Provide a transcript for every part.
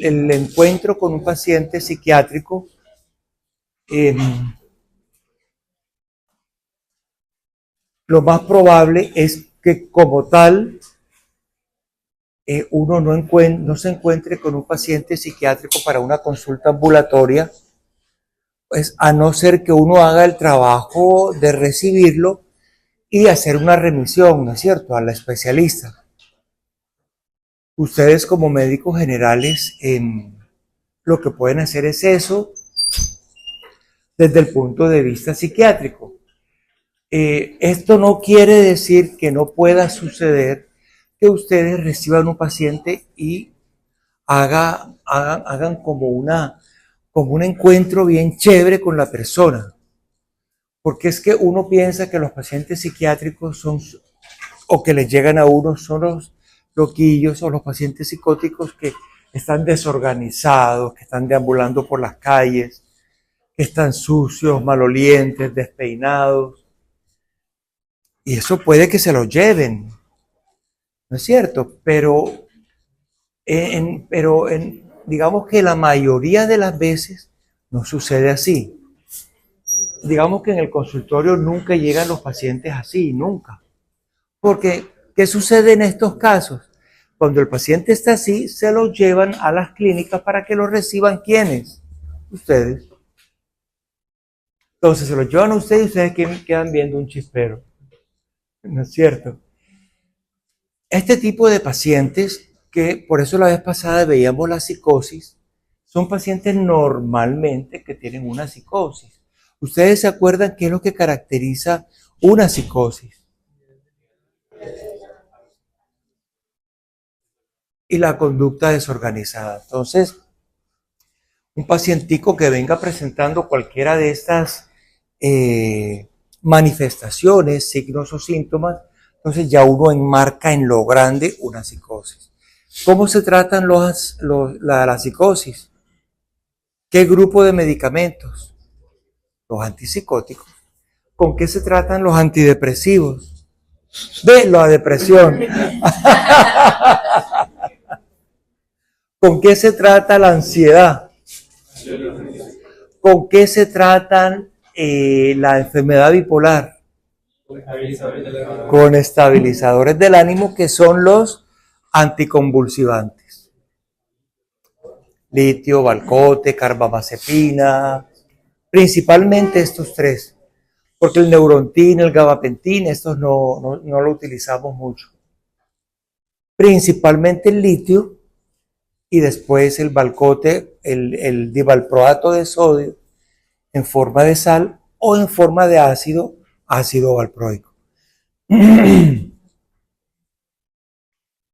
el encuentro con un paciente psiquiátrico lo más probable es que como tal uno no se encuentre con un paciente psiquiátrico para una consulta ambulatoria, pues a no ser que uno haga el trabajo de recibirlo y hacer una remisión, ¿no es cierto?, a la especialista. Ustedes como médicos generales lo que pueden hacer es eso desde el punto de vista psiquiátrico. Esto no quiere decir que no pueda suceder que ustedes reciban un paciente y hagan como un encuentro bien chévere con la persona. Porque es que uno piensa que los pacientes psiquiátricos o que les llegan a uno son los loquillos o los pacientes psicóticos que están desorganizados, que están deambulando por las calles, que están sucios, malolientes, despeinados. Y eso puede que se lo lleven, ¿no es cierto? Pero digamos que la mayoría de las veces no sucede así. Digamos que en el consultorio nunca llegan los pacientes así, nunca. Porque, ¿qué sucede en estos casos? Cuando el paciente está así, se lo llevan a las clínicas para que lo reciban. ¿Quiénes? Ustedes. Entonces se lo llevan a ustedes y ustedes quedan viendo un chispero. ¿No es cierto? Este tipo de pacientes, que por eso la vez pasada veíamos la psicosis, son pacientes normalmente que tienen una psicosis. ¿Ustedes se acuerdan qué es lo que caracteriza una psicosis? Y la conducta desorganizada. Entonces, un pacientico que venga presentando cualquiera de estas manifestaciones, signos o síntomas, entonces ya uno enmarca en lo grande una psicosis. ¿Cómo se tratan la psicosis? ¿Qué grupo de medicamentos? Los antipsicóticos. ¿Con qué se tratan los antidepresivos? De la depresión. ¿Con qué se trata la ansiedad? ¿Con qué se tratan la enfermedad bipolar? Con estabilizadores del ánimo, que son los anticonvulsivantes. Litio, valcote, carbamazepina, principalmente estos tres. Porque el neurontin, el gabapentin, estos no lo utilizamos mucho. Principalmente el litio y después el valcote, el divalproato de sodio en forma de sal o en forma de ácido valproico.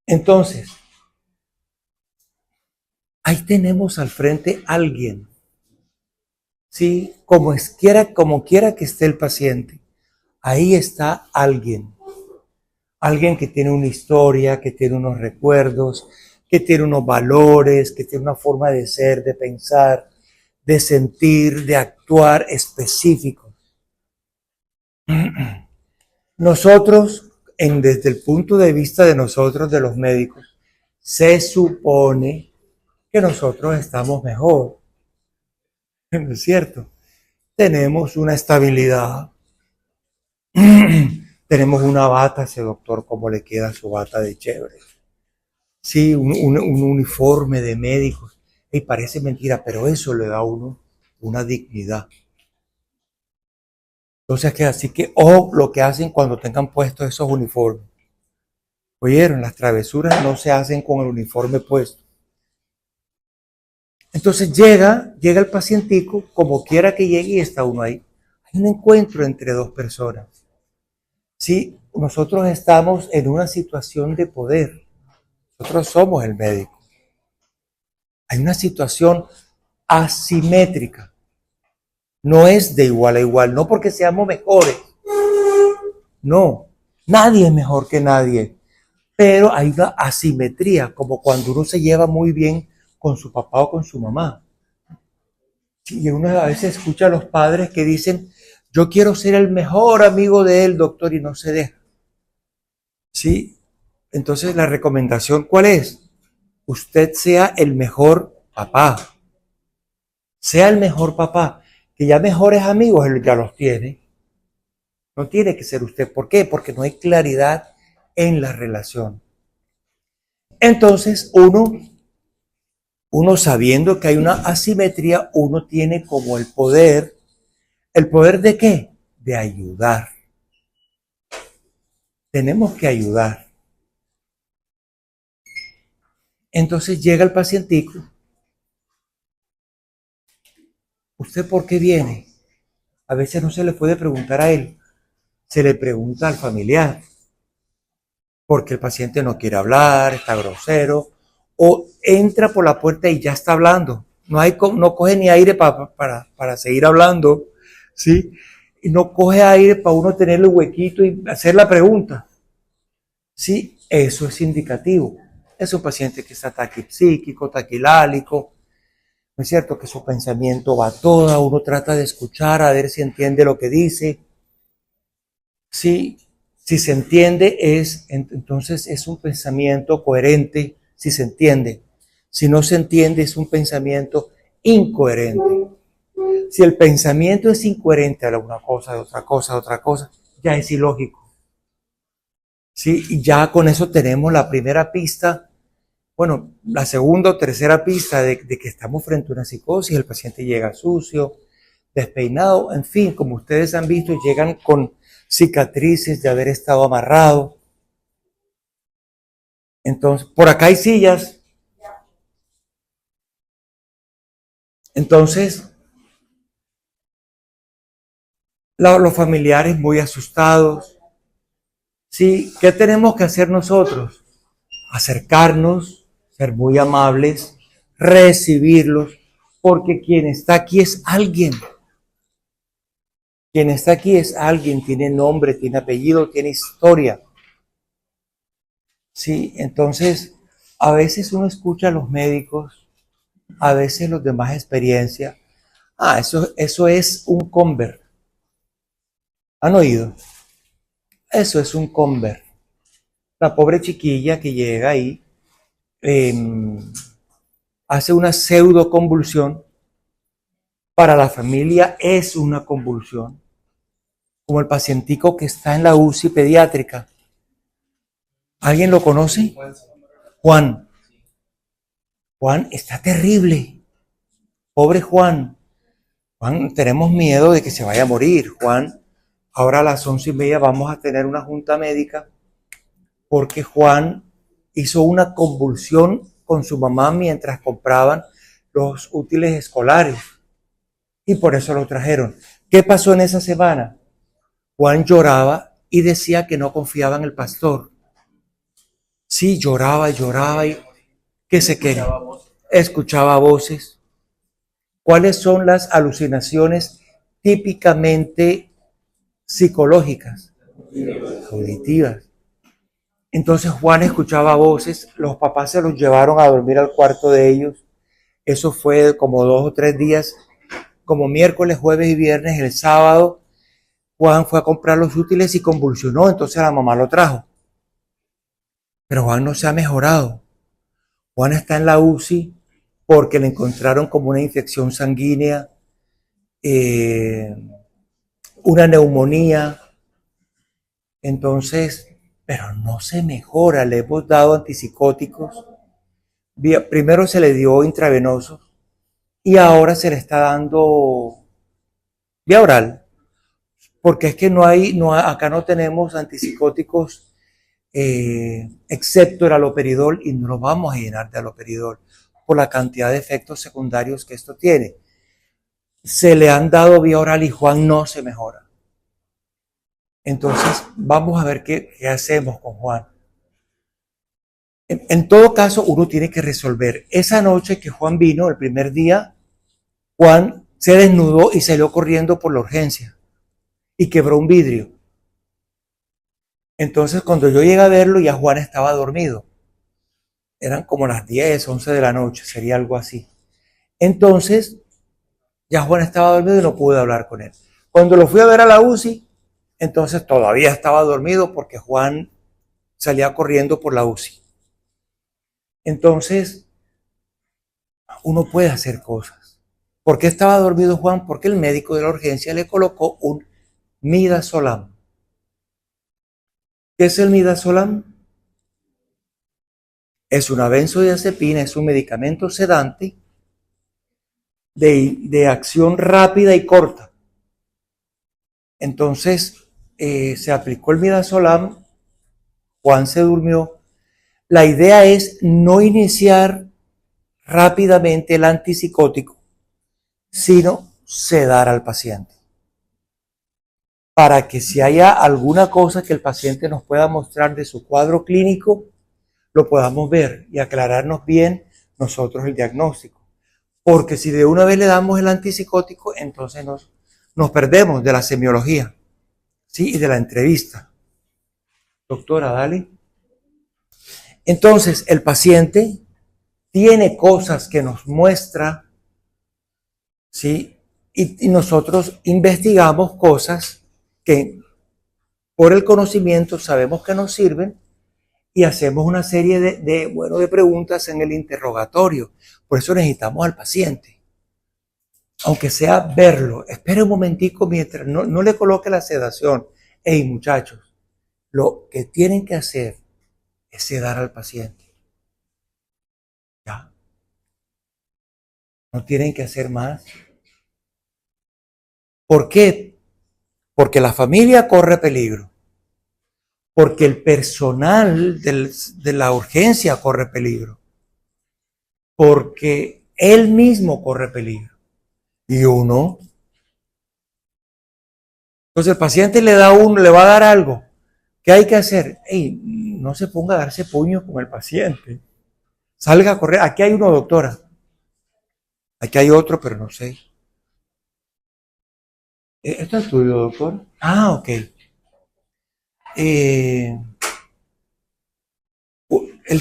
Entonces, ahí tenemos al frente a alguien, ¿sí? Como quiera que esté el paciente, ahí está alguien. Alguien que tiene una historia, que tiene unos recuerdos, que tiene unos valores, que tiene una forma de ser, de pensar, de sentir, de actuar específicos. Nosotros, desde el punto de vista de nosotros, de los médicos, se supone que nosotros estamos mejor. ¿No es cierto? Tenemos una estabilidad. Tenemos una bata, ese doctor, ¿cómo le queda su bata de chévere? Sí, un uniforme de médicos. Y parece mentira, pero eso le da a uno una dignidad. Entonces, así que ojo lo que hacen cuando tengan puestos esos uniformes. Oyeron, las travesuras no se hacen con el uniforme puesto. Entonces llega el pacientico, como quiera que llegue, y está uno ahí. Hay un encuentro entre dos personas. Sí, nosotros estamos en una situación de poder. Nosotros somos el médico. Hay una situación asimétrica. No es de igual a igual, no porque seamos mejores. No, nadie es mejor que nadie. Pero hay una asimetría, como cuando uno se lleva muy bien con su papá o con su mamá. Y uno a veces escucha a los padres que dicen, yo quiero ser el mejor amigo de él, doctor, y no se deja. ¿Sí? Entonces la recomendación, ¿cuál es? Usted sea el mejor papá. Sea el mejor papá, que ya mejores amigos él ya los tiene. No tiene que ser usted. ¿Por qué? Porque no hay claridad en la relación. Entonces, uno sabiendo que hay una asimetría, uno tiene como el poder. ¿El poder de qué? De ayudar. Tenemos que ayudar. Entonces llega el pacientico. ¿Usted por qué viene? A veces no se le puede preguntar a él. Se le pregunta al familiar. Porque el paciente no quiere hablar, está grosero, o entra por la puerta y ya está hablando. No coge ni aire para seguir hablando, ¿sí? Y no coge aire para uno tener el huequito y hacer la pregunta. Sí, eso es indicativo. Es un paciente que está taquipsíquico, taquilálico, ¿no es cierto? Que su pensamiento va a toda, uno trata de escuchar a ver si entiende lo que dice. Sí, si se entiende entonces es un pensamiento coherente, si se entiende. Si no se entiende es un pensamiento incoherente. Si el pensamiento es incoherente a una cosa, de otra cosa, de otra cosa, ya es ilógico. Sí, y ya con eso tenemos la primera pista, bueno, la segunda o tercera pista de que estamos frente a una psicosis, el paciente llega sucio, despeinado, en fin, como ustedes han visto, llegan con cicatrices de haber estado amarrado. Entonces, por acá hay sillas. Entonces, los familiares muy asustados. Sí, ¿qué tenemos que hacer nosotros? Acercarnos, ser muy amables, recibirlos, porque quien está aquí es alguien. Quien está aquí es alguien, tiene nombre, tiene apellido, tiene historia. Sí, entonces, a veces uno escucha a los médicos, a veces los de más experiencia. Eso es un convert. ¿Han oído? Eso es un convert. La pobre chiquilla que llega ahí eh, hace una pseudo convulsión. Para la familia es una convulsión. Como el pacientico que está en la UCI pediátrica. ¿Alguien lo conoce? Juan. Juan está terrible. Pobre Juan. Juan, tenemos miedo de que se vaya a morir. Juan, ahora a las 11:30 vamos a tener una junta médica porque Juan hizo una convulsión con su mamá mientras compraban los útiles escolares y por eso lo trajeron. ¿Qué pasó en esa semana? Juan lloraba y decía que no confiaba en el pastor. Sí, lloraba y que se quería. Escuchaba voces. ¿Cuáles son las alucinaciones típicamente psicológicas? Auditivas. Entonces Juan escuchaba voces, los papás se los llevaron a dormir al cuarto de ellos. Eso fue como 2 o 3 días, como miércoles, jueves y viernes. El sábado Juan fue a comprar los útiles y convulsionó, entonces la mamá lo trajo. Pero Juan no se ha mejorado. Juan está en la UCI porque le encontraron como una infección sanguínea, eh, una neumonía. Entonces, pero no se mejora. Le hemos dado antipsicóticos. Primero se le dio intravenoso y ahora se le está dando vía oral. Porque es que acá no tenemos antipsicóticos excepto el haloperidol y no lo vamos a llenar de haloperidol por la cantidad de efectos secundarios que esto tiene. Se le han dado vía oral y Juan no se mejora. Entonces, vamos a ver qué hacemos con Juan. En todo caso, uno tiene que resolver. Esa noche que Juan vino, el primer día, Juan se desnudó y salió corriendo por la urgencia y quebró un vidrio. Entonces, cuando yo llegué a verlo, ya Juan estaba dormido. Eran como las 10, 11 de la noche, sería algo así. Entonces, ya Juan estaba dormido y no pude hablar con él. Cuando lo fui a ver a la UCI, entonces todavía estaba dormido porque Juan salía corriendo por la UCI. Entonces, uno puede hacer cosas. ¿Por qué estaba dormido Juan? Porque el médico de la urgencia le colocó un midazolam. ¿Qué es el midazolam? Es una benzodiazepina, es un medicamento sedante de acción rápida y corta. Entonces se aplicó el midazolam, Juan se durmió. La idea es no iniciar rápidamente el antipsicótico, sino sedar al paciente. Para que si haya alguna cosa que el paciente nos pueda mostrar de su cuadro clínico, lo podamos ver y aclararnos bien nosotros el diagnóstico. Porque si de una vez le damos el antipsicótico, entonces nos perdemos de la semiología, ¿sí? Y de la entrevista. Doctora, dale. Entonces, el paciente tiene cosas que nos muestra, ¿sí? Y nosotros investigamos cosas que por el conocimiento sabemos que nos sirven y hacemos una serie de preguntas en el interrogatorio. Por eso necesitamos al paciente. Aunque sea verlo, espere un momentico mientras no le coloque la sedación. Hey, muchachos, lo que tienen que hacer es sedar al paciente. ¿Ya? No tienen que hacer más. ¿Por qué? Porque la familia corre peligro. Porque el personal de la urgencia corre peligro. Porque él mismo corre peligro. Y uno. Entonces el paciente le va a dar algo. ¿Qué hay que hacer? Ey, no se ponga a darse puños con el paciente. Salga a correr. Aquí hay uno, doctora. Aquí hay otro, pero no sé. ¿Esto es tuyo, doctor? Ah, ok. El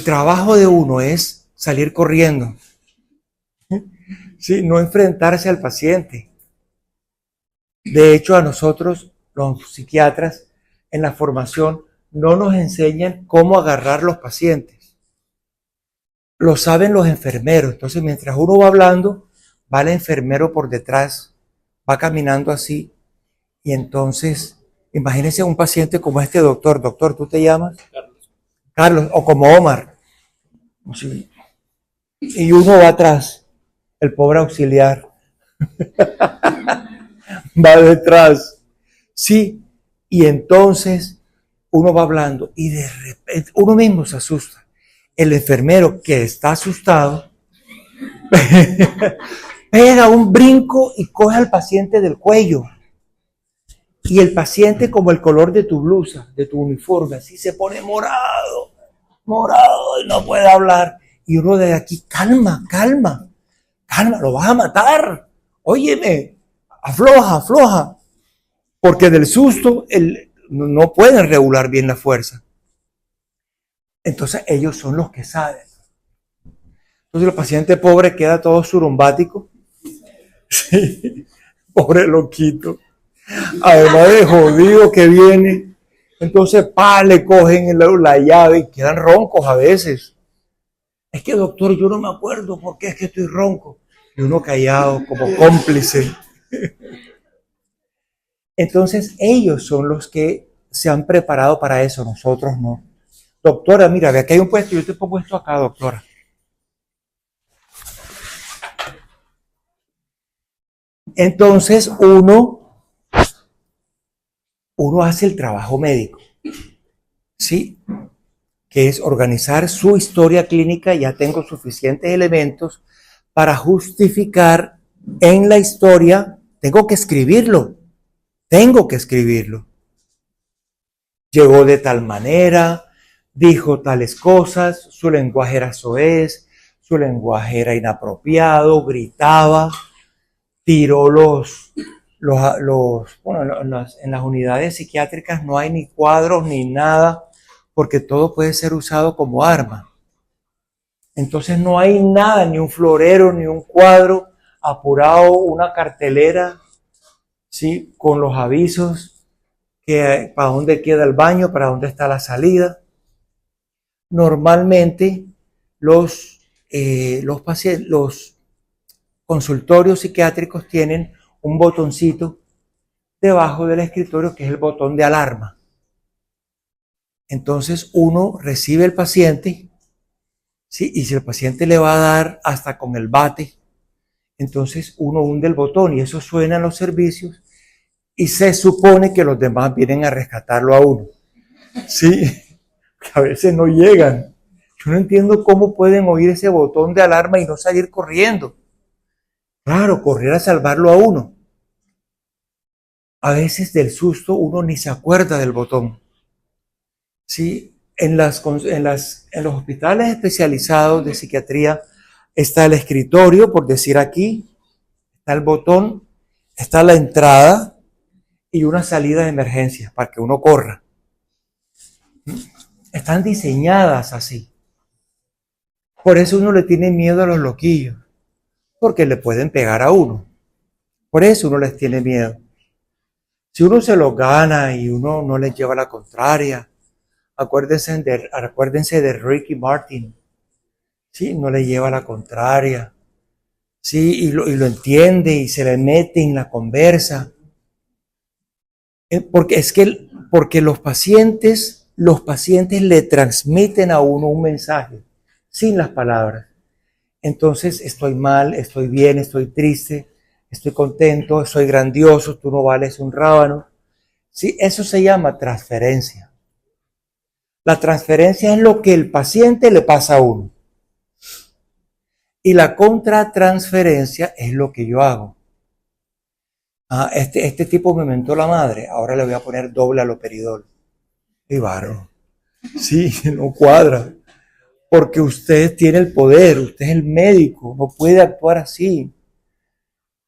trabajo de uno es salir corriendo. Sí, no enfrentarse al paciente. De hecho, a nosotros, los psiquiatras, en la formación, no nos enseñan cómo agarrar los pacientes. Lo saben los enfermeros. Entonces, mientras uno va hablando, va el enfermero por detrás, va caminando así. Y entonces, imagínense un paciente como este doctor. Doctor, ¿tú te llamas? Carlos. Carlos, o como Omar. Sí. Y uno va atrás, el pobre auxiliar. Va detrás. Sí. Y entonces uno va hablando y de repente uno mismo se asusta. El enfermero que está asustado pega un brinco y coge al paciente del cuello. Y el paciente, como el color de tu blusa, de tu uniforme, así se pone morado, y no puede hablar. Y uno de aquí, calma, lo vas a matar. Óyeme, afloja. Porque del susto no pueden regular bien la fuerza. Entonces ellos son los que saben. Entonces el paciente pobre queda todo surumbático. Sí, pobre loquito. Además de jodido que viene. Entonces, le cogen la llave y quedan roncos a veces. Es que, doctor, yo no me acuerdo por qué es que estoy ronco. Y uno callado, como cómplice. Entonces, ellos son los que se han preparado para eso, nosotros no. Doctora, mira, ve, aquí hay un puesto, yo te pongo esto acá, doctora. Entonces, uno hace el trabajo médico, ¿sí? Que es organizar su historia clínica. Ya tengo suficientes elementos para justificar en la historia. Tengo que escribirlo. Llegó de tal manera, dijo tales cosas, su lenguaje era soez, su lenguaje era inapropiado, gritaba, tiró bueno, en las unidades psiquiátricas no hay ni cuadros ni nada, porque todo puede ser usado como arma. Entonces no hay nada, ni un florero, ni un cuadro apurado, una cartelera, ¿sí? Con los avisos que para dónde queda el baño, para dónde está la salida. Normalmente los pacientes, los consultorios psiquiátricos tienen un botoncito debajo del escritorio que es el botón de alarma. Entonces uno recibe el paciente, ¿sí? Y si el paciente le va a dar hasta con el bate, entonces uno hunde el botón y eso suena en los servicios y se supone que los demás vienen a rescatarlo a uno. Sí, que a veces no llegan. Yo no entiendo cómo pueden oír ese botón de alarma y no salir corriendo. Claro, correr a salvarlo a uno. A veces del susto uno ni se acuerda del botón. Sí, en los hospitales especializados de psiquiatría está el escritorio, por decir aquí, está el botón, está la entrada y una salida de emergencia para que uno corra. Están diseñadas así. Por eso uno le tiene miedo a los loquillos, porque le pueden pegar a uno. Por eso uno les tiene miedo. Si uno se los gana y uno no les lleva la contraria, acuérdense de Ricky Martin, ¿sí? No le lleva la contraria, ¿sí? Y lo entiende y se le mete en la conversa. Porque los pacientes le transmiten a uno un mensaje sin las palabras. Entonces, estoy mal, estoy bien, estoy triste, estoy contento, soy grandioso, tú no vales un rábano. Sí, eso se llama transferencia. La transferencia es lo que el paciente le pasa a uno. Y la contratransferencia es lo que yo hago. Este tipo me mentó la madre, ahora le voy a poner doble aloperidol. Y varón, sí, no cuadra. Porque usted tiene el poder, usted es el médico, no puede actuar así.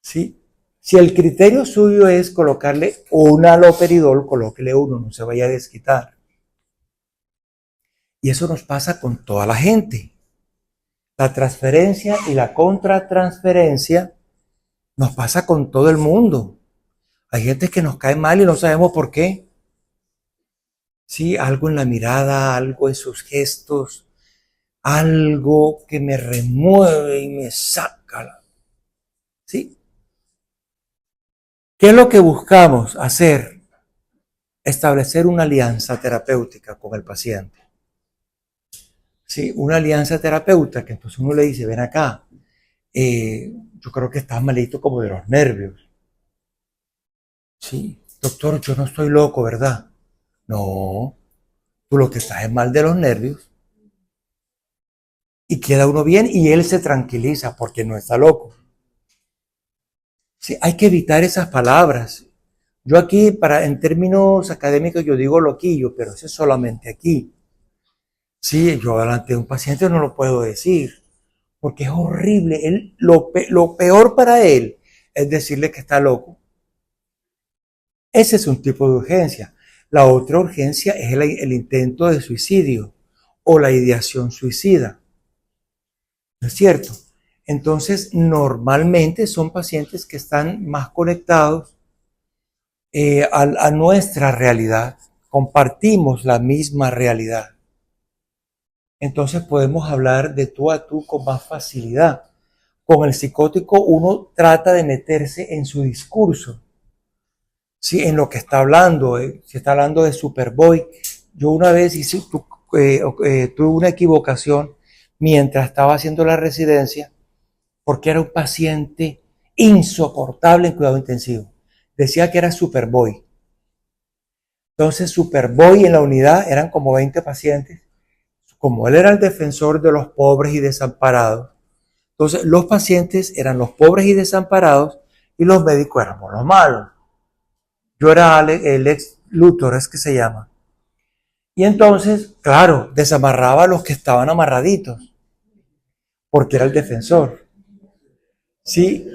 ¿Sí? Si el criterio suyo es colocarle un aloperidol, colóquele uno, no se vaya a desquitar. Y eso nos pasa con toda la gente. La transferencia y la contratransferencia nos pasa con todo el mundo. Hay gente que nos cae mal y no sabemos por qué. Sí, algo en la mirada, algo en sus gestos, algo que me remueve y me saca. ¿Sí? ¿Qué es lo que buscamos hacer? Establecer una alianza terapéutica con el paciente. Sí, una alianza terapéutica, entonces uno le dice, ven acá, yo creo que estás malito como de los nervios. Sí, doctor, yo no estoy loco, ¿verdad? No, tú lo que estás es mal de los nervios. Y queda uno bien y él se tranquiliza porque no está loco. Sí, hay que evitar esas palabras. Yo aquí, en términos académicos, yo digo loquillo, pero eso es solamente aquí. Sí, yo delante de un paciente no lo puedo decir, porque es horrible. Lo peor para él es decirle que está loco. Ese es un tipo de urgencia. La otra urgencia es el intento de suicidio o la ideación suicida. ¿No es cierto? Entonces, normalmente son pacientes que están más conectados a nuestra realidad. Compartimos la misma realidad. Entonces podemos hablar de tú a tú con más facilidad. Con el psicótico uno trata de meterse en su discurso, ¿sí? En lo que está hablando. Si está hablando de Superboy, yo una vez tuve una equivocación mientras estaba haciendo la residencia, porque era un paciente insoportable en cuidado intensivo. Decía que era Superboy. Entonces Superboy en la unidad eran como 20 pacientes. Como él era el defensor de los pobres y desamparados, entonces los pacientes eran los pobres y desamparados y los médicos éramos los malos. Yo era el ex Luthor, es que se llama. Y entonces, claro, desamarraba a los que estaban amarraditos, porque era el defensor. ¿Sí?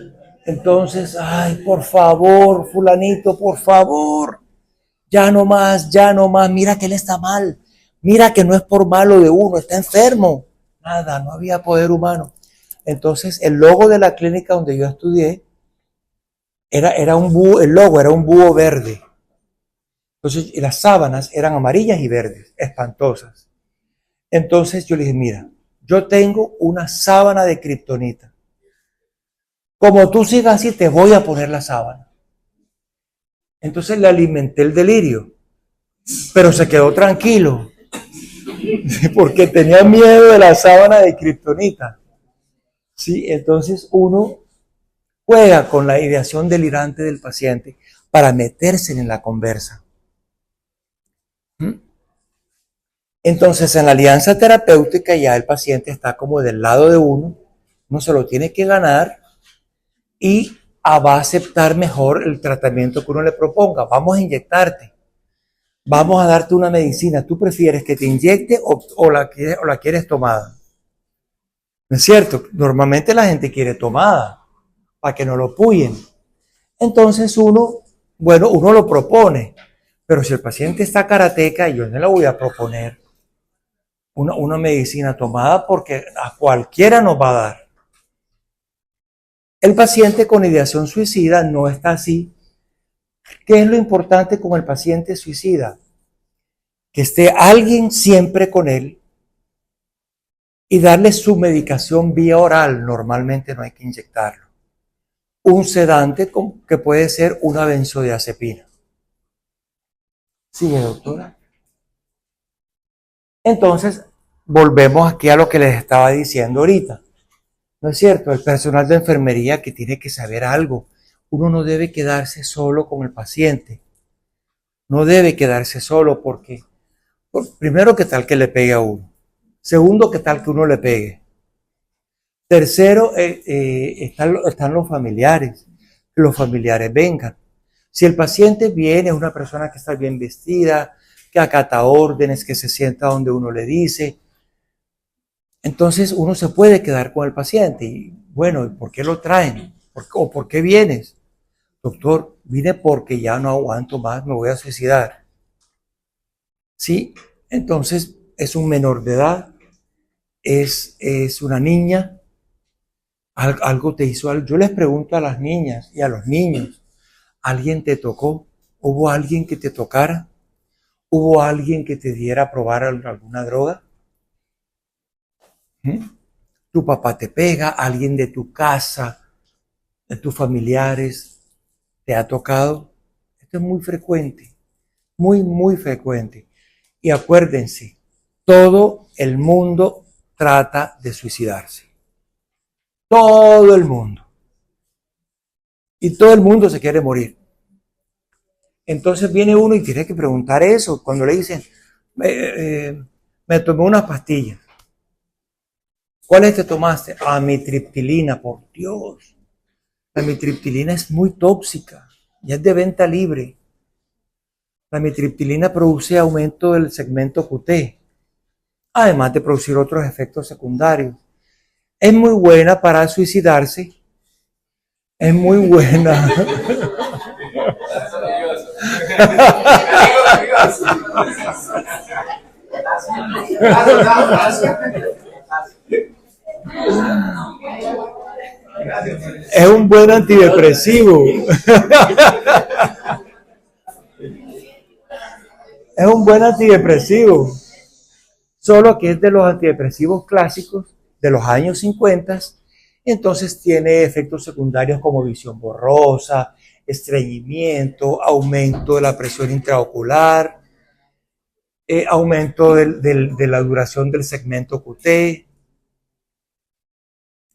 Entonces, ay, por favor, fulanito, por favor, ya no más, mira que él está mal, mira que no es por malo de uno, está enfermo. Nada, no había poder humano. Entonces, el logo de la clínica donde yo estudié era un búho, el logo era un búho verde. Entonces, las sábanas eran amarillas y verdes, espantosas. Entonces yo le dije, mira, yo tengo una sábana de kriptonita. como tú sigas así, te voy a poner la sábana. Entonces le alimenté el delirio, pero se quedó tranquilo, porque tenía miedo de la sábana de kriptonita. ¿Sí? Entonces uno juega con la ideación delirante del paciente para meterse en la conversa. Entonces, en la alianza terapéutica ya el paciente está como del lado de uno se lo tiene que ganar y va a aceptar mejor el tratamiento que uno le proponga. Vamos a inyectarte, vamos a darte una medicina. ¿Tú prefieres que te inyecte o la quieres tomada? ¿No es cierto? Normalmente la gente quiere tomada para que no lo puyen. Entonces uno lo propone, pero si el paciente está karateca, yo no le voy a proponer una medicina tomada porque a cualquiera nos va a dar. El paciente con ideación suicida no está así. ¿Qué es lo importante con el paciente suicida? Que esté alguien siempre con él y darle su medicación vía oral. Normalmente no hay que inyectarlo. Un sedante que puede ser una benzodiazepina. ¿Sigue, doctora? Entonces, volvemos aquí a lo que les estaba diciendo ahorita. ¿No es cierto? El personal de enfermería que tiene que saber algo. Uno no debe quedarse solo con el paciente. No debe quedarse solo porque, primero, ¿qué tal que le pegue a uno? Segundo, ¿qué tal que uno le pegue? Tercero, están los familiares. Que los familiares vengan. Si el paciente viene, es una persona que está bien vestida, que acata órdenes, que se sienta donde uno le dice, entonces uno se puede quedar con el paciente. Y bueno, ¿por qué lo traen? ¿Por qué vienes? Doctor, vine porque ya no aguanto más, me voy a suicidar. ¿Sí? Entonces es un menor de edad, es una niña, algo te hizo algo. Yo les pregunto a las niñas y a los niños, ¿alguien te tocó? ¿Hubo alguien que te tocara? ¿Hubo alguien que te diera a probar alguna droga? Tu papá te pega, alguien de tu casa, de tus familiares, te ha tocado. Esto es muy frecuente, muy, muy frecuente. Y acuérdense, todo el mundo trata de suicidarse. Todo el mundo. Y todo el mundo se quiere morir. Entonces viene uno y tiene que preguntar eso. Cuando le dicen, me tomé unas pastillas. ¿Cuáles te tomaste? Amitriptilina, por Dios. La amitriptilina es muy tóxica, ya es de venta libre. La amitriptilina produce aumento del segmento QT, además de producir otros efectos secundarios. Es muy buena para suicidarse, es muy buena. Es un buen antidepresivo. Es un buen antidepresivo. Solo que es de los antidepresivos clásicos de los años 50. Entonces tiene efectos secundarios como visión borrosa, estreñimiento, aumento de la presión intraocular, aumento de la duración del segmento QT.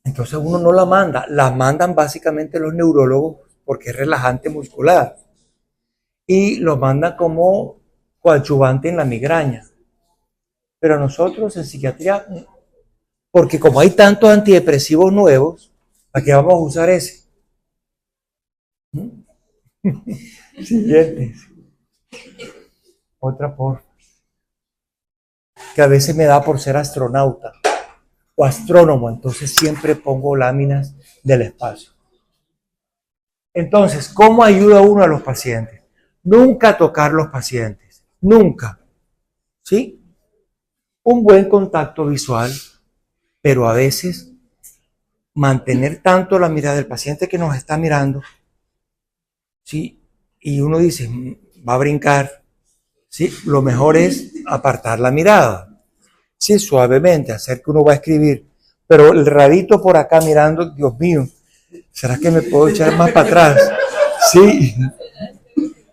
Entonces uno no la manda, la mandan básicamente los neurólogos porque es relajante muscular y lo mandan como coadyuvante en la migraña. Pero nosotros en psiquiatría, porque como hay tantos antidepresivos nuevos, ¿para qué vamos a usar ese? Siguiente. Otra por que a veces me da por ser astronauta o astrónomo, entonces siempre pongo láminas del espacio. Entonces, ¿cómo ayuda uno a los pacientes? Nunca tocar los pacientes, nunca. ¿Sí? Un buen contacto visual, pero a veces mantener tanto la mirada del paciente que nos está mirando, ¿sí? Y uno dice, va a brincar, ¿sí? Lo mejor es apartar la mirada. Sí, suavemente, hacer que uno va a escribir, pero el radito por acá mirando, Dios mío, ¿Será que me puedo echar más para atrás? Sí,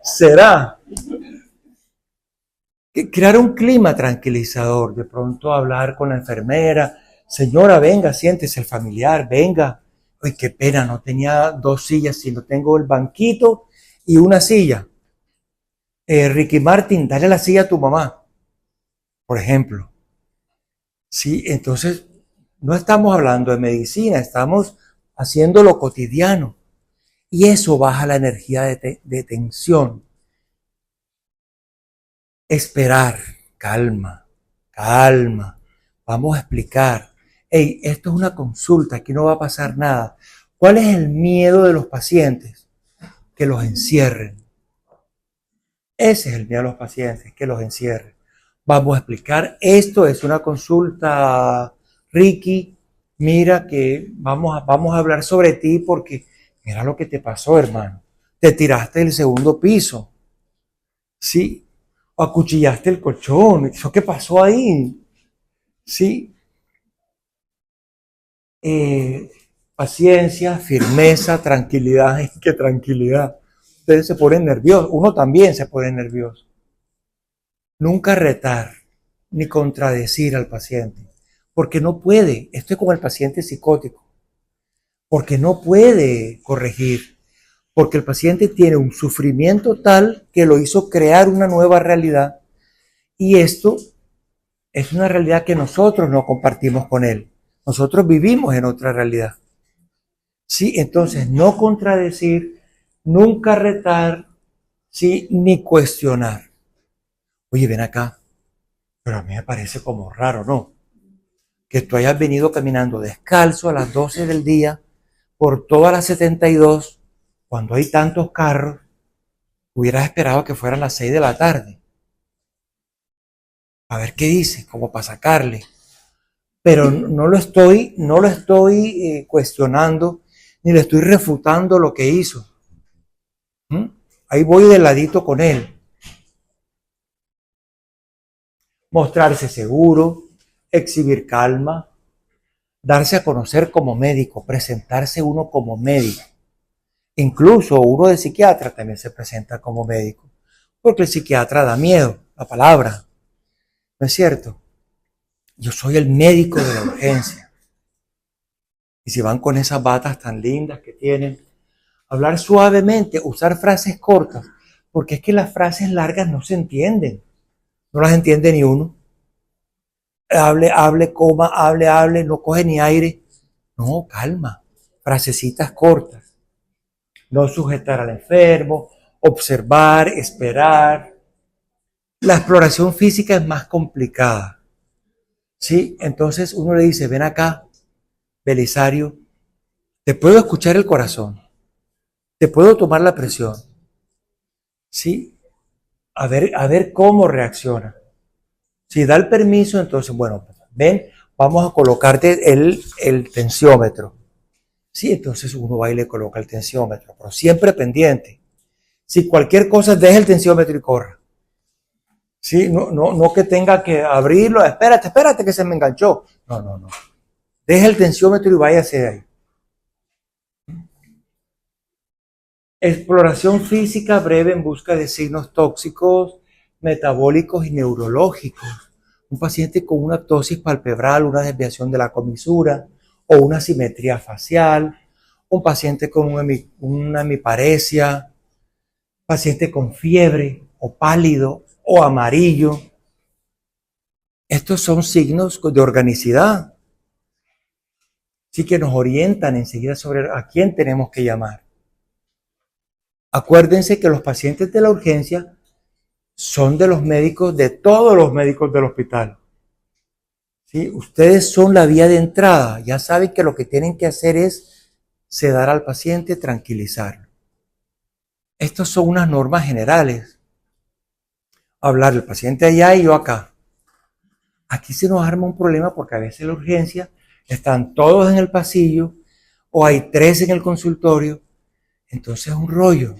será. Crear un clima tranquilizador, de pronto hablar con la enfermera, señora, venga, siéntese, el familiar, venga. Uy, qué pena, no tenía dos sillas, sino tengo el banquito y una silla. Ricky Martin, dale la silla a tu mamá, por ejemplo. Sí, entonces no estamos hablando de medicina, estamos haciendo lo cotidiano. Y eso baja la energía de tensión. Esperar, calma, calma. Vamos a explicar. Hey, esto es una consulta, aquí no va a pasar nada. ¿Cuál es el miedo de los pacientes? Que los encierren. Ese es el miedo de los pacientes, que los encierren. Vamos a explicar, esto es una consulta, Ricky, mira que vamos a hablar sobre ti porque mira lo que te pasó, hermano. Te tiraste del segundo piso, ¿sí? O acuchillaste el colchón, ¿eso qué pasó ahí? ¿Sí? Eh, Paciencia, firmeza, tranquilidad, qué tranquilidad. Ustedes se ponen nerviosos, uno también se pone nervioso. Nunca retar ni contradecir al paciente, porque no puede, esto es como el paciente psicótico, porque no puede corregir, porque el paciente tiene un sufrimiento tal que lo hizo crear una nueva realidad y esto es una realidad que nosotros no compartimos con él. Nosotros vivimos en otra realidad. Sí, entonces no contradecir, nunca retar, sí, ni cuestionar. Oye, ven acá, pero a mí me parece como raro, ¿no? Que tú hayas venido caminando descalzo a las 12 del día por todas las 72, cuando hay tantos carros, hubieras esperado que fueran las 6 de la tarde. A ver qué dice, como para sacarle. Pero no lo estoy cuestionando, ni le estoy refutando lo que hizo. ¿Mm? Ahí voy de ladito con él. Mostrarse seguro, exhibir calma, darse a conocer como médico, presentarse uno como médico. Incluso uno de psiquiatra también se presenta como médico, porque el psiquiatra da miedo, la palabra, ¿no es cierto? Yo soy el médico de la urgencia. Y si van con esas batas tan lindas que tienen, hablar suavemente, usar frases cortas, porque es que las frases largas no se entienden, no las entiende ni uno. Hable, hable, coma, hable, no coge ni aire. No, calma, frasecitas cortas. No sujetar al enfermo, observar, esperar. La exploración física es más complicada, ¿sí? Entonces uno le dice, ven acá, Belisario, te puedo escuchar el corazón, te puedo tomar la presión, ¿sí? A ver cómo reacciona. Si da el permiso, entonces, bueno, ven, vamos a colocarte el tensiómetro. Sí, entonces uno va y le coloca el tensiómetro, pero siempre pendiente. Si cualquier cosa, deja el tensiómetro y corra. Sí, no que tenga que abrirlo, espérate que se me enganchó. No. Deja el tensiómetro y váyase de ahí. Exploración física breve en busca de signos tóxicos, metabólicos y neurológicos. Un paciente con una ptosis palpebral, una desviación de la comisura o una simetría facial. Un paciente con una hemiparesia. Paciente con fiebre o pálido o amarillo. Estos son signos de organicidad. Sí que nos orientan enseguida sobre a quién tenemos que llamar. Acuérdense que los pacientes de la urgencia son de los médicos, de todos los médicos del hospital. ¿Sí? Ustedes son la vía de entrada. Ya saben que lo que tienen que hacer es sedar al paciente, tranquilizarlo. Estas son unas normas generales. Hablar el paciente allá y yo acá. Aquí se nos arma un problema porque a veces en la urgencia están todos en el pasillo o hay 3 en el consultorio. Entonces es un rollo.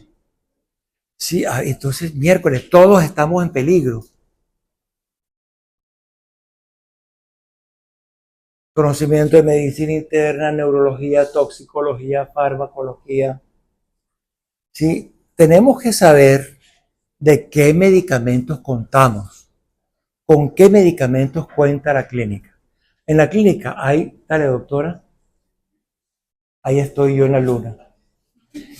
Sí, entonces miércoles todos estamos en peligro. conocimiento de medicina interna, neurología, toxicología, farmacología. ¿Sí? Tenemos que saber de qué medicamentos contamos, con qué medicamentos cuenta la clínica. En la clínica hay, dale doctora, ahí estoy yo en la luna.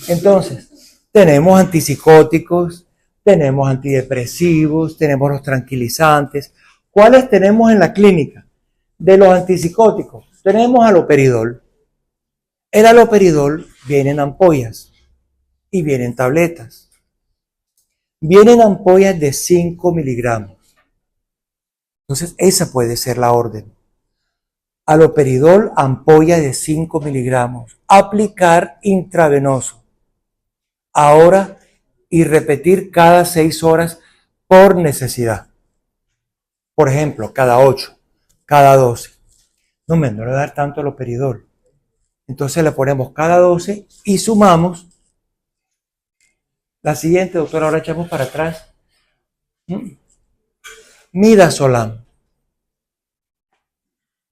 Entonces, tenemos antipsicóticos, tenemos antidepresivos, tenemos los tranquilizantes. ¿Cuáles tenemos en la clínica? De los antipsicóticos, tenemos aloperidol. El aloperidol viene en ampollas y viene en tabletas. Vienen ampollas de 5 miligramos. Entonces, esa puede ser la orden. Aloperidol, ampolla de 5 miligramos. Aplicar intravenoso. Ahora, y repetir cada 6 horas por necesidad. Por ejemplo, cada 8, cada 12. No me voy a dar tanto aloperidol. Entonces le ponemos cada 12 y sumamos. La siguiente, doctora, ahora echamos para atrás. Midazolam.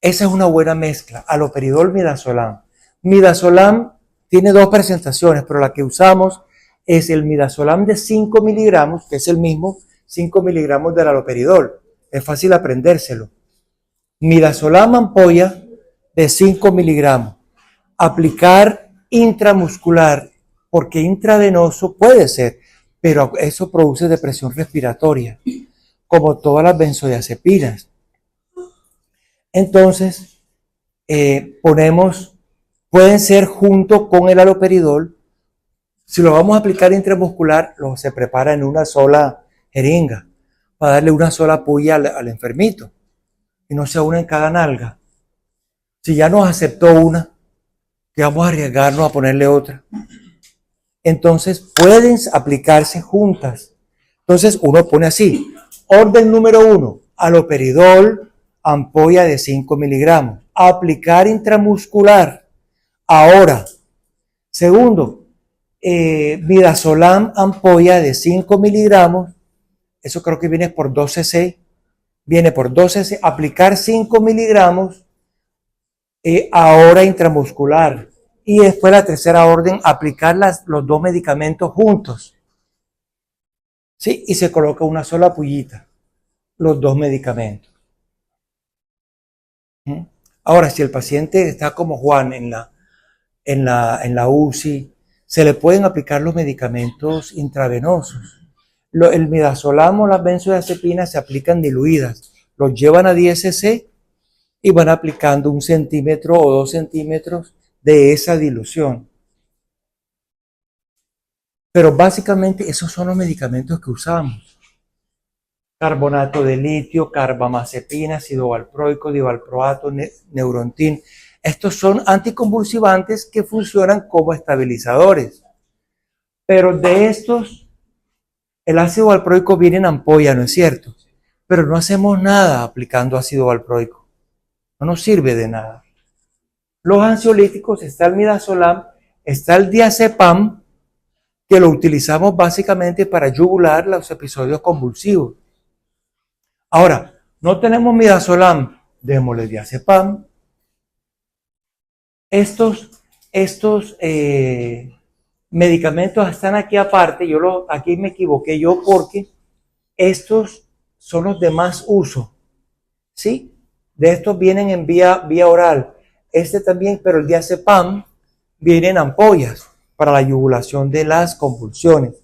Esa es una buena mezcla. Aloperidol, midazolam. Midazolam tiene 2 presentaciones, pero la que usamos es el midazolam de 5 miligramos, que es el mismo 5 miligramos del aloperidol. Es fácil aprendérselo. Midazolam ampolla de 5 miligramos. Aplicar intramuscular, porque intravenoso puede ser, pero eso produce depresión respiratoria, como todas las benzodiazepinas. Entonces, pueden ser junto con el aloperidol. Si lo vamos a aplicar intramuscular, se prepara en una sola jeringa, para darle una sola puya al enfermito, y no sea una en cada nalga. Si ya nos aceptó una, que vamos a arriesgarnos a ponerle otra. Entonces, pueden aplicarse juntas. Entonces, uno pone así. Orden número 1, aloperidol, ampolla de 5 miligramos. Aplicar intramuscular. Ahora. Segundo, midazolam, ampolla de 5 miligramos. Eso creo que viene por 2 cc. Viene por 2 cc. Aplicar 5 miligramos. Ahora intramuscular. Y después la tercera orden, aplicar los 2 medicamentos juntos. ¿Sí? Y se coloca una sola pullita. Los 2 medicamentos. Ahora, si el paciente está como Juan en la UCI, se le pueden aplicar los medicamentos intravenosos. El midazolam o las benzodiazepinas se aplican diluidas. Los llevan a 10 cc y van aplicando 1 centímetro o 2 centímetros de esa dilución. Pero básicamente esos son los medicamentos que usamos. Carbonato de litio, carbamazepina, ácido valproico, divalproato, neurontin. Estos son anticonvulsivantes que funcionan como estabilizadores. Pero de estos, el ácido valproico viene en ampolla, ¿no es cierto? Pero no hacemos nada aplicando ácido valproico. No nos sirve de nada. Los ansiolíticos, está el midazolam, está el diazepam, que lo utilizamos básicamente para yugular los episodios convulsivos. Ahora, no tenemos midazolam, démosle diazepam. Estos medicamentos están aquí aparte. Aquí me equivoqué yo porque estos son los de más uso. ¿Sí? De estos vienen en vía oral. Este también, pero el diazepam viene en ampollas para la yugulación de las convulsiones.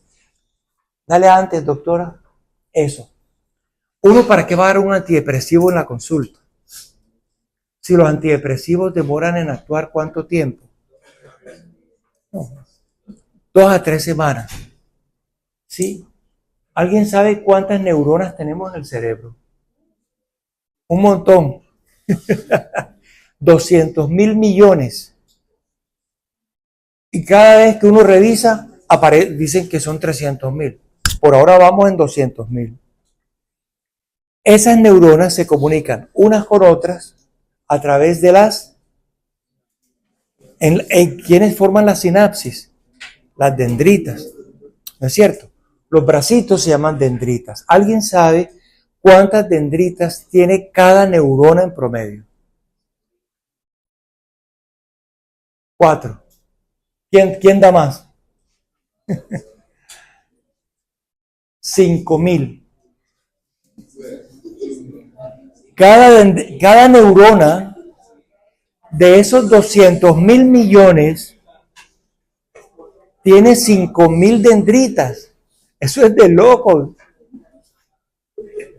Dale antes, doctora. Eso. Uno, ¿para qué va a dar un antidepresivo en la consulta? Si los antidepresivos demoran en actuar, ¿cuánto tiempo? 2 a 3 semanas. ¿Sí? ¿Alguien sabe cuántas neuronas tenemos en el cerebro? Un montón. 200.000 millones. Y cada vez que uno revisa, dicen que son 300.000. Por ahora vamos en 200.000. Esas neuronas se comunican unas con otras a través de ¿quiénes forman la sinapsis? Las dendritas. ¿No es cierto? Los bracitos se llaman dendritas. ¿Alguien sabe cuántas dendritas tiene cada neurona en promedio? 4. ¿Quién da más? 5.000. Cada neurona de esos 200.000 millones tiene 5.000 dendritas. Eso es de loco.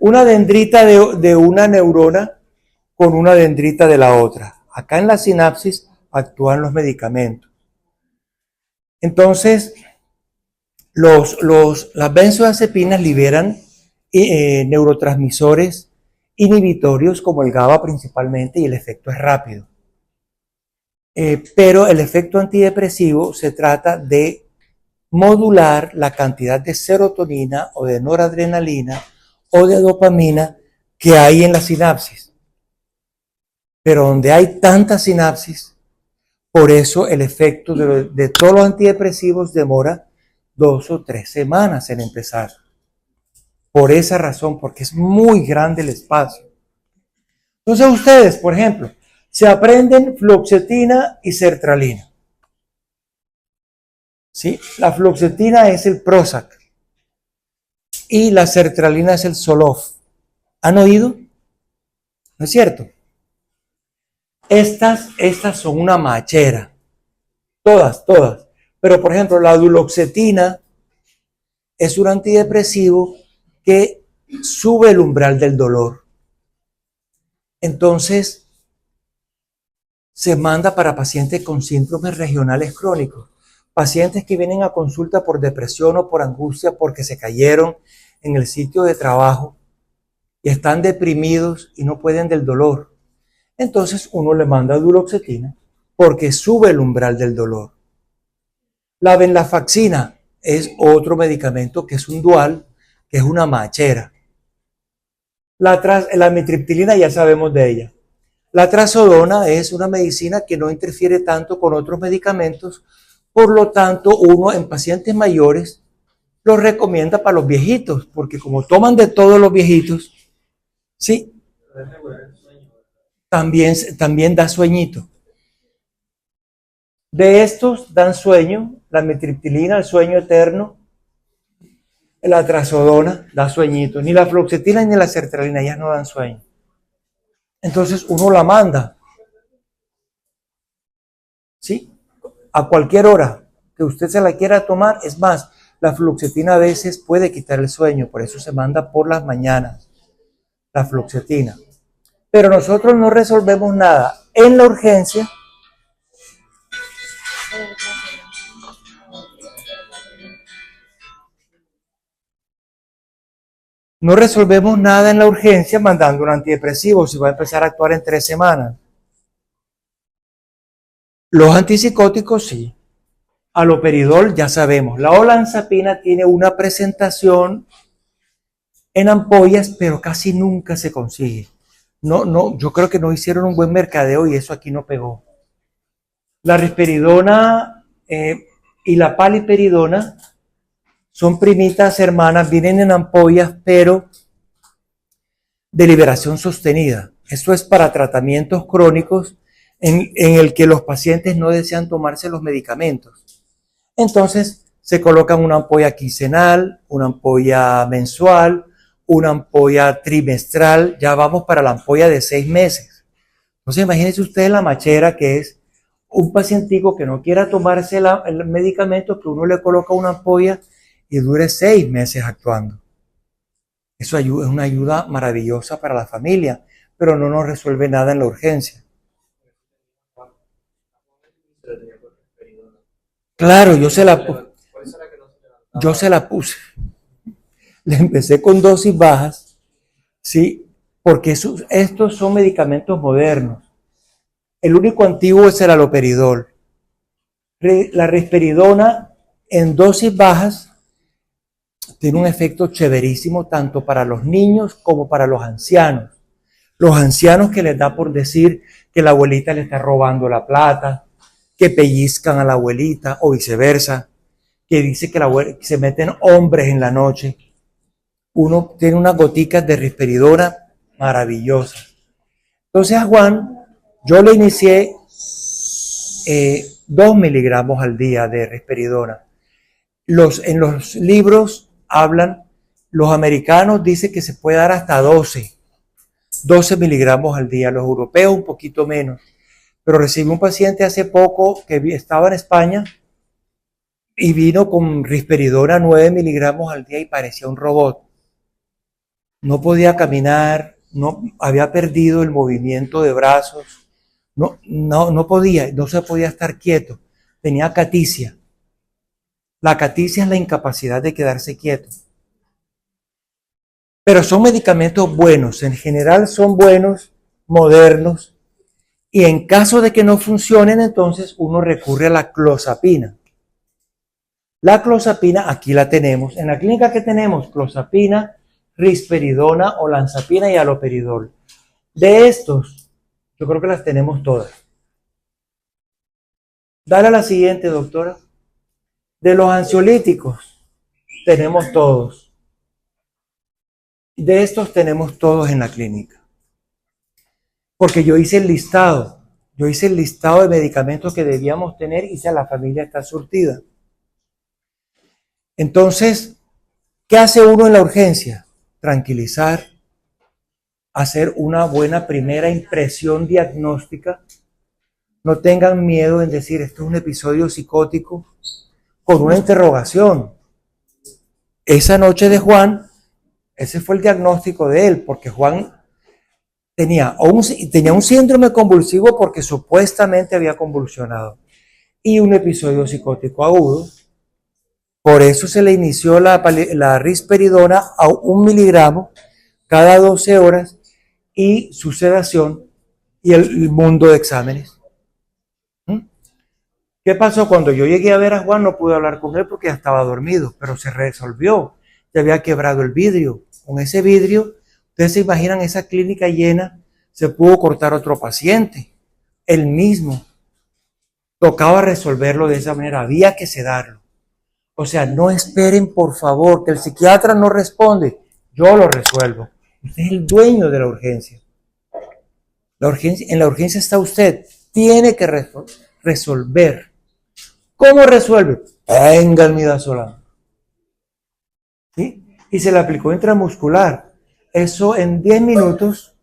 Una dendrita de una neurona con una dendrita de la otra. Acá en la sinapsis actúan los medicamentos. Entonces, las benzodiazepinas liberan neurotransmisores inhibitorios como el GABA principalmente, y el efecto es rápido. Pero el efecto antidepresivo se trata de modular la cantidad de serotonina o de noradrenalina o de dopamina que hay en la sinapsis. Pero donde hay tanta sinapsis, por eso el efecto de todos los antidepresivos demora 2 o 3 semanas en empezar. Por esa razón, porque es muy grande el espacio. Entonces ustedes, por ejemplo, se aprenden fluoxetina y sertralina. ¿Sí? La fluoxetina es el Prozac y la sertralina es el Zoloft. ¿Han oído? ¿No es cierto? Estas son una machera. Todas. Pero, por ejemplo, la duloxetina es un antidepresivo que sube el umbral del dolor. Entonces, se manda para pacientes con síndromes regionales crónicos. Pacientes que vienen a consulta por depresión o por angustia porque se cayeron en el sitio de trabajo y están deprimidos y no pueden del dolor. Entonces uno le manda duloxetina porque sube el umbral del dolor. La venlafaxina es otro medicamento que es un dual, que es una machera. La amitriptilina ya sabemos de ella. La trazodona es una medicina que no interfiere tanto con otros medicamentos, por lo tanto uno en pacientes mayores lo recomienda para los viejitos, porque como toman de todos los viejitos, sí, también da sueñito. De estos dan sueño, la amitriptilina, el sueño eterno, la trazodona da sueñito, ni la fluoxetina ni la sertralina, ellas no dan sueño. Entonces uno la manda, ¿sí? A cualquier hora que usted se la quiera tomar. Es más, la fluoxetina a veces puede quitar el sueño, por eso se manda por las mañanas, la fluoxetina. Pero nosotros no resolvemos nada en la urgencia. No resolvemos nada en la urgencia mandando un antidepresivo si va a empezar a actuar en 3 semanas. Los antipsicóticos sí. Haloperidol ya sabemos. La olanzapina tiene una presentación en ampollas, pero casi nunca se consigue. No, yo creo que no hicieron un buen mercadeo y eso aquí no pegó. La risperidona y la paliperidona son primitas hermanas, vienen en ampollas, pero de liberación sostenida. Esto es para tratamientos crónicos en el que los pacientes no desean tomarse los medicamentos. Entonces se colocan una ampolla quincenal, una ampolla mensual, una ampolla trimestral, ya vamos para la ampolla de 6 meses. Entonces imagínense ustedes la machera que es un pacientico que no quiera tomarse el medicamento, que uno le coloca una ampolla y dure 6 meses actuando. Eso es una ayuda maravillosa para la familia, pero no nos resuelve nada en la urgencia. Claro, yo se la puse. Le empecé con dosis bajas, ¿sí? Porque estos son medicamentos modernos. El único antiguo es el haloperidol. La risperidona en dosis bajas tiene un efecto chéverísimo tanto para los niños como para los ancianos. Los ancianos que les da por decir que la abuelita le está robando la plata, que pellizcan a la abuelita o viceversa, que dice que se meten hombres en la noche. Uno tiene unas goticas de risperidona maravillosas. Entonces a Juan yo le inicié 2 miligramos al día de risperidona. En los libros hablan, los americanos dicen que se puede dar hasta 12 miligramos al día, los europeos un poquito menos. Pero recibí un paciente hace poco que estaba en España y vino con risperidona 9 miligramos al día y parecía un robot. No podía caminar, no había perdido el movimiento de brazos, no podía, no se podía estar quieto, tenía caticia. La caticia es la incapacidad de quedarse quieto. Pero son medicamentos buenos, en general son buenos, modernos, y en caso de que no funcionen, entonces uno recurre a la clozapina. La clozapina, aquí la tenemos. En la clínica que tenemos, clozapina, risperidona, olanzapina y haloperidol. De estos, yo creo que las tenemos todas. Dale a la siguiente, doctora. De los ansiolíticos, tenemos todos. De estos tenemos todos en la clínica. Porque yo hice el listado. Yo hice el listado de medicamentos que debíamos tener y ya la familia está surtida. Entonces, ¿qué hace uno en la urgencia? Tranquilizar, hacer una buena primera impresión diagnóstica. No tengan miedo en decir esto es un episodio psicótico con una interrogación. Esa noche de Juan, ese fue el diagnóstico de él, porque Juan tenía un síndrome convulsivo porque supuestamente había convulsionado y un episodio psicótico agudo. Por eso se le inició la risperidona a 1 miligramo cada 12 horas y su sedación y el mundo de exámenes. ¿Qué pasó? Cuando yo llegué a ver a Juan no pude hablar con él porque ya estaba dormido, pero se resolvió. Ya había quebrado el vidrio. Con ese vidrio, ustedes se imaginan esa clínica llena, se pudo cortar otro paciente. Él mismo. Tocaba resolverlo de esa manera, había que sedarlo. O sea, no esperen, por favor, que el psiquiatra no responde. Yo lo resuelvo. Usted es el dueño de la urgencia. En la urgencia está usted. Tiene que resolver. ¿Cómo resuelve? Venga el midazolam. ¿Sí? Y se le aplicó intramuscular. Eso en 10 minutos,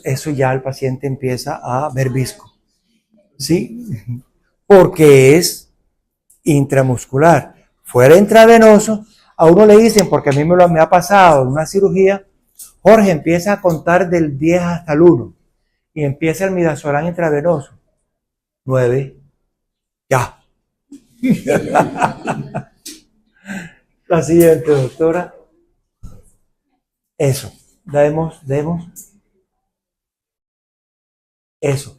eso ya el paciente empieza a ver visco. ¿Sí? Porque es intramuscular. Fuera intravenoso, a uno le dicen, porque a mí me ha pasado en una cirugía, Jorge empieza a contar del 10 hasta el 1 y empieza el midazolam intravenoso. 9, ya. La siguiente, doctora. Eso. Demos. Eso.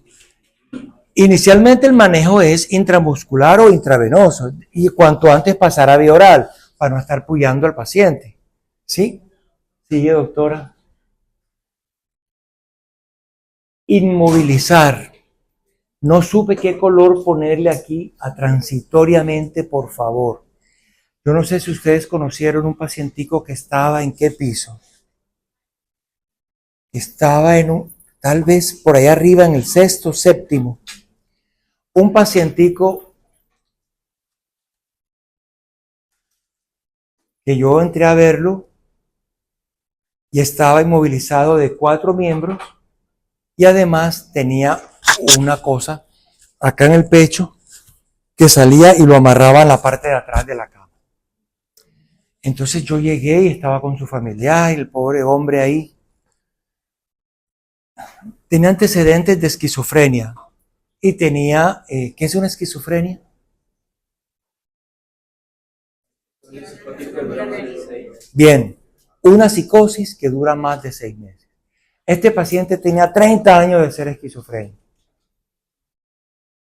Inicialmente el manejo es intramuscular o intravenoso y cuanto antes pasar a vía oral para no estar puyando al paciente. ¿Sí? Sigue, doctora. Inmovilizar. No supe qué color ponerle aquí a transitoriamente, por favor. Yo no sé si ustedes conocieron un pacientico que estaba en qué piso. Estaba tal vez por ahí arriba en el 6º, 7º. Un pacientico que yo entré a verlo y estaba inmovilizado de 4 miembros y además tenía una cosa acá en el pecho que salía y lo amarraba en la parte de atrás de la cama. Entonces yo llegué y estaba con su familiar y el pobre hombre ahí. Tenía antecedentes de esquizofrenia y tenía, ¿qué es una esquizofrenia? Bien, una psicosis que dura más de 6 meses. Este paciente tenía 30 años de ser esquizofrénico.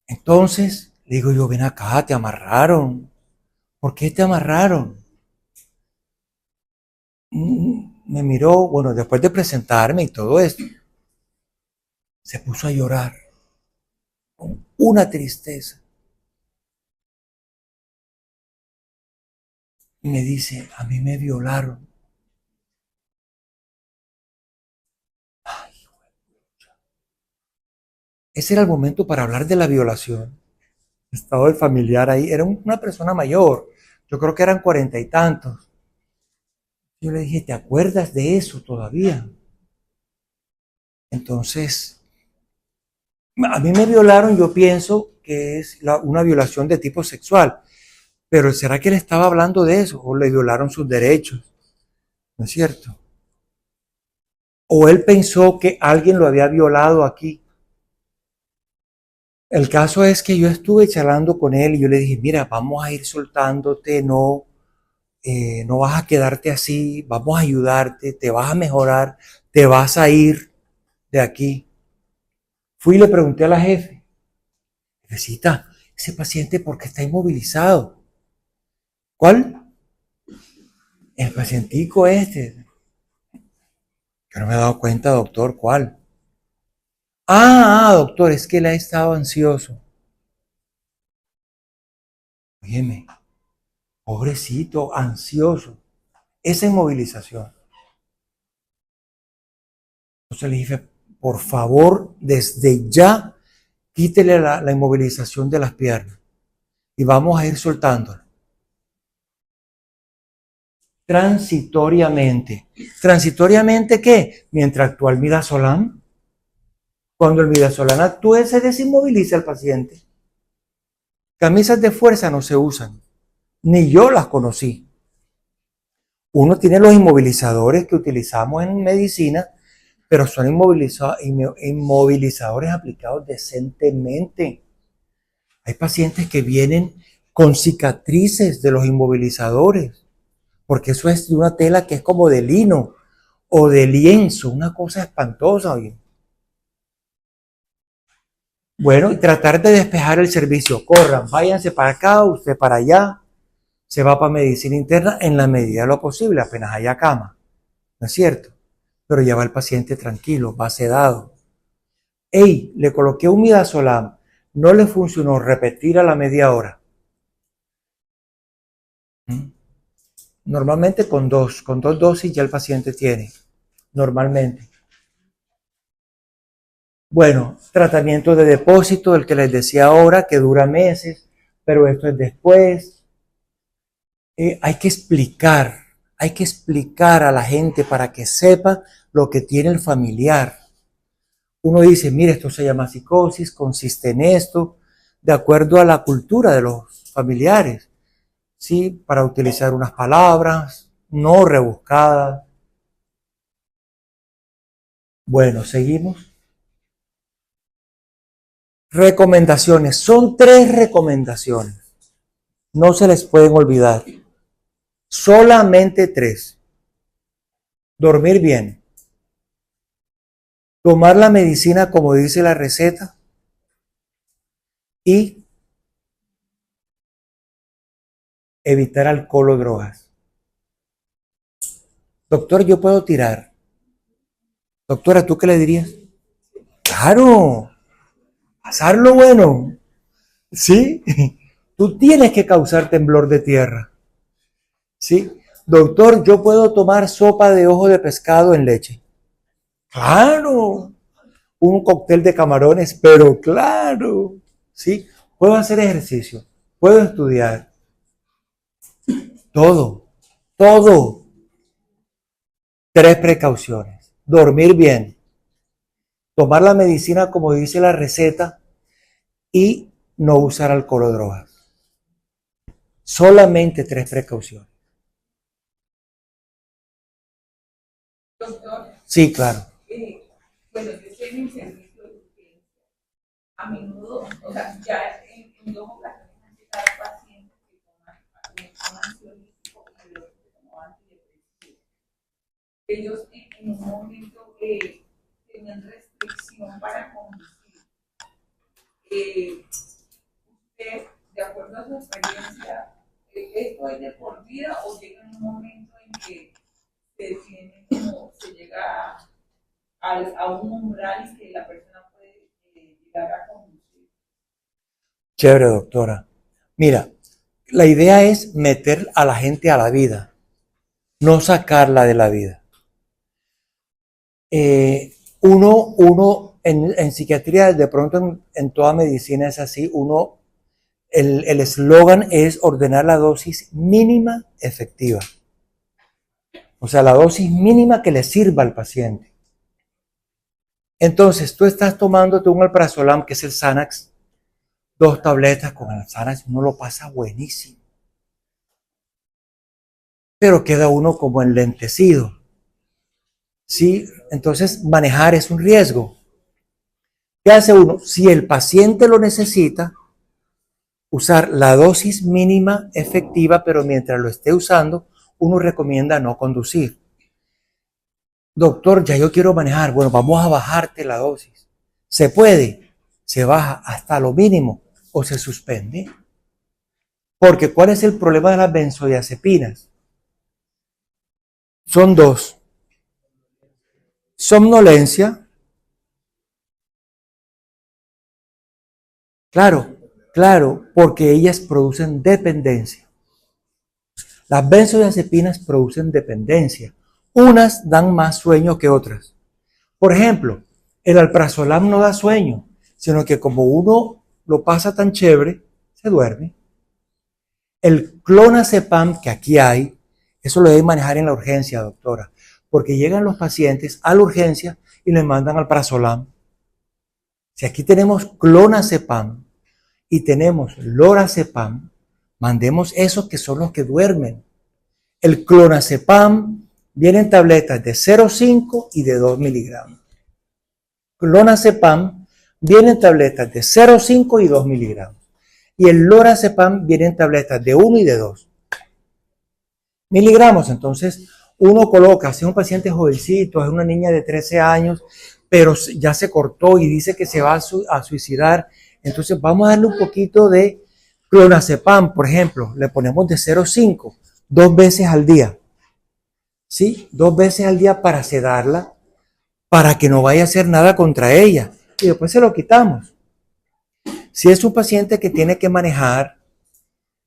Entonces, le digo yo, ven acá, te amarraron. ¿Por qué te amarraron? Me miró, bueno, después de presentarme y todo esto, se puso a llorar con una tristeza. Y me dice, a mí me violaron. Ay, ese era el momento para hablar de la violación. Estaba el familiar ahí, era una persona mayor, yo creo que eran 40 y tantos. Yo le dije, ¿te acuerdas de eso todavía? Entonces, a mí me violaron, yo pienso que es una violación de tipo sexual, pero ¿será que él estaba hablando de eso? ¿O le violaron sus derechos? ¿No es cierto? ¿O él pensó que alguien lo había violado aquí? El caso es que yo estuve charlando con él y yo le dije, mira, vamos a ir soltándote, no, no vas a quedarte así, vamos a ayudarte, te vas a mejorar, te vas a ir de aquí. Fui y le pregunté a la jefe, jefecita, ese paciente, ¿por qué está inmovilizado? ¿Cuál? El pacientico este. Yo no me he dado cuenta, doctor, ¿cuál? Doctor, es que él ha estado ansioso. Óyeme, pobrecito, ansioso. Esa inmovilización. Entonces le dije, por favor, desde ya, quítele la inmovilización de las piernas y vamos a ir soltándolo. Transitoriamente. ¿Transitoriamente qué? Mientras actúa el midazolam. Cuando el midazolam actúe, se desinmoviliza el paciente. Camisas de fuerza no se usan. Ni yo las conocí. Uno tiene los inmovilizadores que utilizamos en medicina, pero son inmovilizadores aplicados decentemente. Hay pacientes que vienen con cicatrices de los inmovilizadores, porque eso es de una tela que es como de lino o de lienzo, una cosa espantosa. Oye. Bueno, y tratar de despejar el servicio. Corran, váyanse para acá, usted para allá. Se va para medicina interna en la medida de lo posible, apenas haya cama. ¿No es cierto? Pero ya va el paciente tranquilo, va sedado. Ey, le coloqué un midazolam, no le funcionó, repetir a la media hora. Normalmente con dos dosis ya el paciente tiene, normalmente. Bueno, tratamiento de depósito, el que les decía ahora, que dura meses, pero esto es después. Hay que explicar a la gente para que sepa lo que tiene el familiar. Uno dice, mire, esto se llama psicosis, consiste en esto, de acuerdo a la cultura de los familiares, ¿sí? Para utilizar unas palabras no rebuscadas. Bueno, seguimos. Recomendaciones. Son 3 recomendaciones. No se les pueden olvidar. Solamente 3. Dormir bien. Tomar la medicina como dice la receta. Y evitar alcohol o drogas. Doctor, yo puedo tirar. Doctora, ¿tú qué le dirías? Claro, pasarlo bueno. ¿Sí? Tú tienes que causar temblor de tierra. ¿Sí? Doctor, yo puedo tomar sopa de ojo de pescado en leche. Claro. Un cóctel de camarones, pero claro. ¿Sí? Puedo hacer ejercicio. Puedo estudiar. Todo. Todo. 3 precauciones. Dormir bien. Tomar la medicina como dice la receta y no usar alcohol o drogas. Solamente 3 precauciones. Doctor, Sí, claro. bueno, yo estoy en el servicio de urgencia. A menudo, o sea, ya en 2 ocasiones han llegado pacientes que toman ansiolítico y otros que toman antidepresivos. Ellos en un momento tenían restricción para conducir. Usted, de acuerdo a su experiencia, ¿esto es de por vida o llega en un momento en que se llega a un umbral y que la persona puede llegar a conducir? Chévere, doctora. Mira, la idea es meter a la gente a la vida, no sacarla de la vida. Uno en psiquiatría, de pronto en toda medicina es así, el eslogan es ordenar la dosis mínima efectiva. O sea, la dosis mínima que le sirva al paciente. Entonces, tú estás tomándote un alprazolam, que es el Xanax, 2 tabletas con el Xanax, uno lo pasa buenísimo. Pero queda uno como enlentecido. ¿Sí? Entonces, manejar es un riesgo. ¿Qué hace uno? Si el paciente lo necesita, usar la dosis mínima efectiva, pero mientras lo esté usando, uno recomienda no conducir. Doctor, ya yo quiero manejar. Bueno, vamos a bajarte la dosis. ¿Se puede? Se baja hasta lo mínimo o se suspende. Porque ¿cuál es el problema de las benzodiazepinas? Son 2. Somnolencia. Claro, porque ellas producen dependencia. Las benzodiazepinas producen dependencia. Unas dan más sueño que otras. Por ejemplo, el alprazolam no da sueño, sino que como uno lo pasa tan chévere, se duerme. El clonazepam que aquí hay, eso lo deben manejar en la urgencia, doctora, porque llegan los pacientes a la urgencia y les mandan alprazolam. Si aquí tenemos clonazepam y tenemos lorazepam, mandemos esos que son los que duermen. El clonazepam viene en tabletas de 0,5 y de 2 miligramos. Clonazepam viene en tabletas de 0,5 y 2 miligramos. Y el lorazepam viene en tabletas de 1 y de 2 miligramos. Entonces, uno coloca, si es un paciente jovencito, es una niña de 13 años, pero ya se cortó y dice que se va a suicidar, entonces vamos a darle un poquito de clonazepam, por ejemplo, le ponemos de 0,5, 2 veces al día. ¿Sí? 2 veces al día para sedarla, para que no vaya a hacer nada contra ella. Y después se lo quitamos. Si es un paciente que tiene que manejar,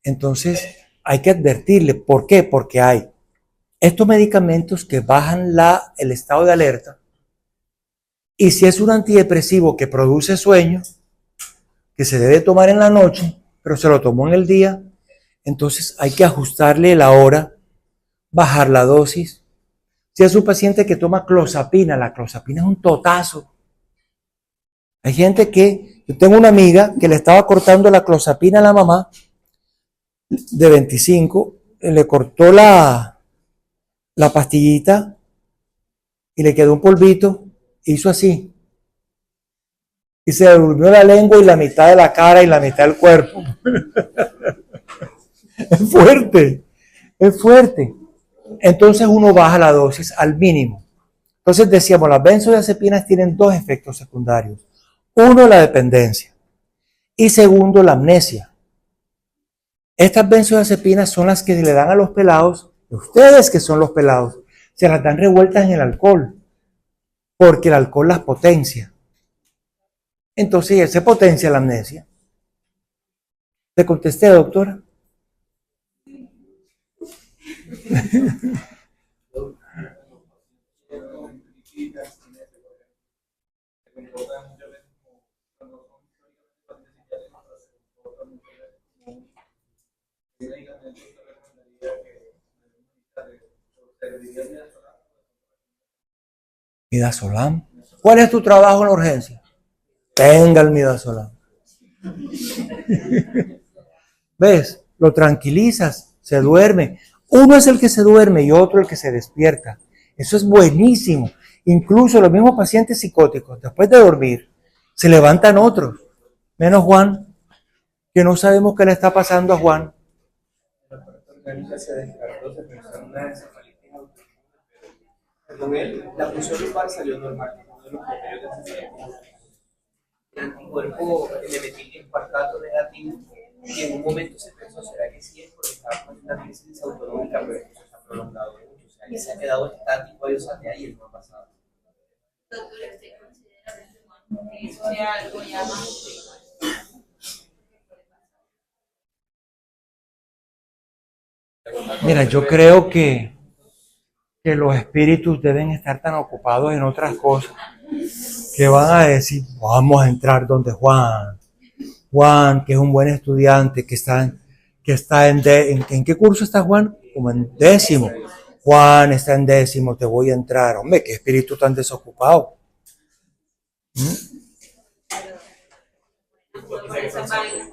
entonces hay que advertirle. ¿Por qué? Porque hay estos medicamentos que bajan el estado de alerta. Y si es un antidepresivo que produce sueño, que se debe tomar en la noche, pero se lo tomó en el día, entonces hay que ajustarle la hora, bajar la dosis. Si es un paciente que toma clozapina, la clozapina es un totazo. Hay gente yo tengo una amiga que le estaba cortando la clozapina a la mamá de 25, le cortó la pastillita y le quedó un polvito, hizo así. Y se le durmió la lengua y la mitad de la cara y la mitad del cuerpo. Es fuerte, es fuerte. Entonces uno baja la dosis al mínimo. Entonces decíamos, las benzodiazepinas tienen 2 efectos secundarios. Uno, la dependencia. Y segundo, la amnesia. Estas benzodiazepinas son las que le dan a los pelados, ustedes que son los pelados, se las dan revueltas en el alcohol, porque el alcohol las potencia. Entonces se potencia la amnesia. ¿Te contesté, doctora? Midazolam. ¿Cuál es tu trabajo en la urgencia? Tenga el midazolam. ¿Ves? Lo tranquilizas, se duerme. Uno es el que se duerme y otro el que se despierta. Eso es buenísimo. Incluso los mismos pacientes psicóticos, después de dormir, se levantan otros. Menos Juan, que no sabemos qué le está pasando a Juan. La función lumbar salió normal. El cuerpo le metí en cuartato negativo y en un momento se pensó, ¿será que sí es porque estaba con una crisis autonómica, pero esto se ha prolongado mucho? O sea, y se ha quedado estático a Dios de ahí el no ha pasado. Doctor, ¿usted considera que eso sea algo ya más? Mira, yo creo que los espíritus deben estar tan ocupados en otras cosas que van a decir, vamos a entrar donde Juan. Juan, que es un buen estudiante, que está ¿en qué curso está Juan? Como en 10º. Juan está en 10º, te voy a entrar. Hombre, qué espíritu tan desocupado.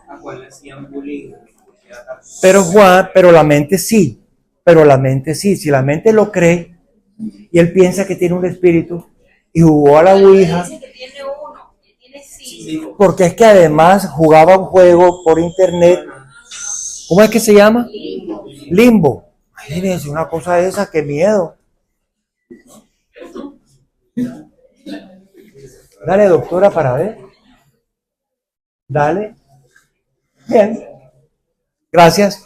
A Juan le hacían bullying. Pero la mente sí. Si la mente lo cree y él piensa que tiene un espíritu y jugó a la Ouija, Dice que tiene uno, que tiene cinco. porque es que además jugaba un juego por internet. ¿Cómo es que se llama? Limbo. Imagínense una cosa de esa, qué miedo. Dale, doctora, para ver. Dale. Bien. Gracias.